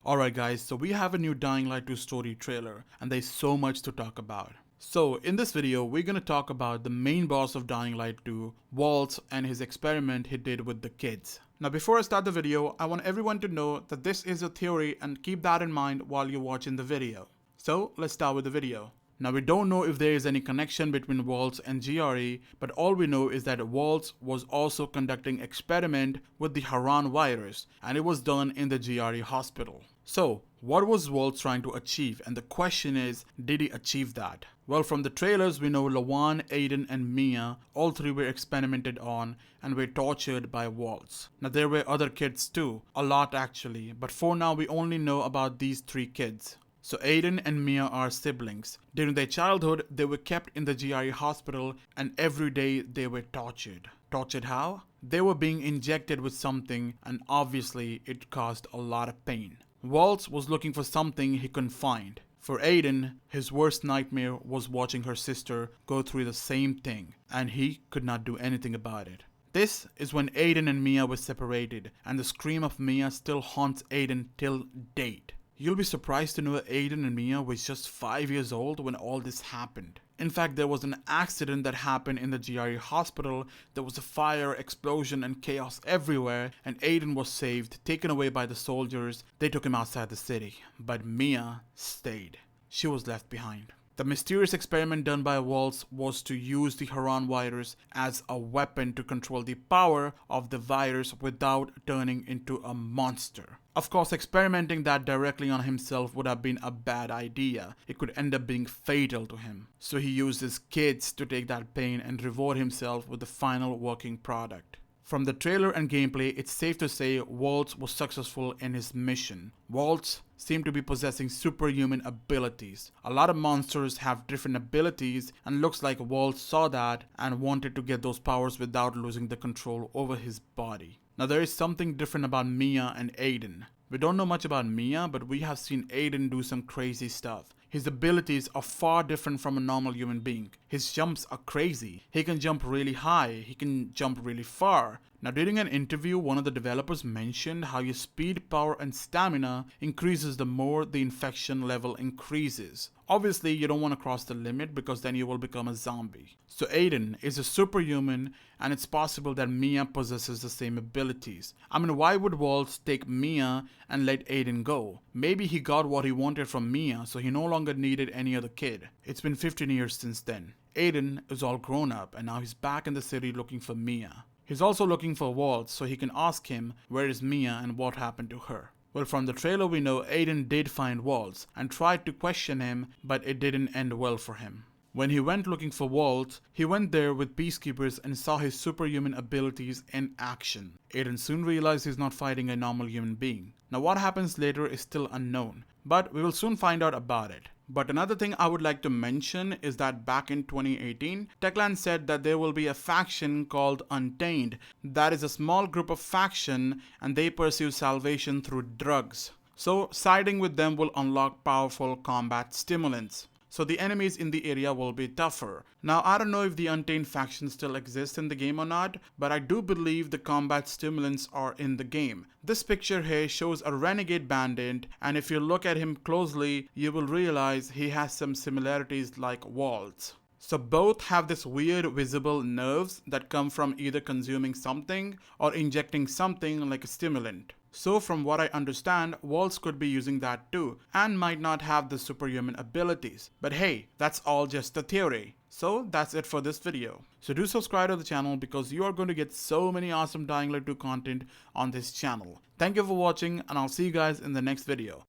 Alright guys, so we have a new Dying Light 2 story trailer and there's so much to talk about. So in this video, we're gonna talk about the main boss of Dying Light 2, Waltz, and his experiment he did with the kids. Now before I start the video, I want everyone to know that this is a theory and keep that in mind while you're watching the video. So let's start with the video. Now we don't know if there is any connection between Waltz and GRE, but all we know is that Waltz was also conducting experiment with the Harran virus and it was done in the GRE hospital. So what was Waltz trying to achieve, and the question is, did he achieve that? Well, from the trailers we know Lawan, Aiden and Mia, all three were experimented on and were tortured by Waltz. Now there were other kids too, a lot actually, but for now we only know about these three kids. So Aiden and Mia are siblings. During their childhood, they were kept in the GRE hospital and every day they were tortured. Tortured how? They were being injected with something and obviously it caused a lot of pain. Waltz was looking for something he couldn't find. For Aiden, his worst nightmare was watching her sister go through the same thing and he could not do anything about it. This is when Aiden and Mia were separated and the scream of Mia still haunts Aiden till date. You'll be surprised to know that Aiden and Mia were just 5 years old when all this happened. In fact, there was an accident that happened in the GRE hospital. There was a fire, explosion and chaos everywhere and Aiden was saved, taken away by the soldiers. They took him outside the city, but Mia stayed. She was left behind. The mysterious experiment done by Waltz was to use the Harran virus as a weapon to control the power of the virus without turning into a monster. Of course, experimenting that directly on himself would have been a bad idea. It could end up being fatal to him. So he used his kids to take that pain and reward himself with the final working product. From the trailer and gameplay, it's safe to say Waltz was successful in his mission. Waltz seemed to be possessing superhuman abilities. A lot of monsters have different abilities and looks like Waltz saw that and wanted to get those powers without losing the control over his body. Now there is something different about Mia and Aiden. We don't know much about Mia, but we have seen Aiden do some crazy stuff. His abilities are far different from a normal human being. His jumps are crazy. He can jump really high. He can jump really far. Now during an interview, one of the developers mentioned how your speed, power and stamina increases the more the infection level increases. Obviously, you don't want to cross the limit because then you will become a zombie. So Aiden is a superhuman and it's possible that Mia possesses the same abilities. I mean, why would Waltz take Mia and let Aiden go? Maybe he got what he wanted from Mia, so he no longer needed any other kid. It's been 15 years since then. Aiden is all grown up and now he's back in the city looking for Mia. He's also looking for Waltz so he can ask him where is Mia and what happened to her. Well, from the trailer we know Aiden did find Waltz and tried to question him, but it didn't end well for him. When he went looking for Waltz, he went there with peacekeepers and saw his superhuman abilities in action. Aiden soon realized he's not fighting a normal human being. Now what happens later is still unknown, but we will soon find out about it. But another thing I would like to mention is that back in 2018, Techland said that there will be a faction called Untamed. That is a small group of faction and they pursue salvation through drugs. So siding with them will unlock powerful combat stimulants. So the enemies in the area will be tougher. Now I don't know if the Untamed faction still exists in the game or not, but I do believe the combat stimulants are in the game. This picture here shows a renegade bandit and if you look at him closely, you will realize he has some similarities like Waltz. So both have this weird visible nerves that come from either consuming something or injecting something like a stimulant. So from what I understand, Waltz could be using that too and might not have the superhuman abilities. But hey, that's all just a theory. So that's it for this video. So do subscribe to the channel because you are going to get so many awesome Dying Light 2 content on this channel. Thank you for watching and I'll see you guys in the next video.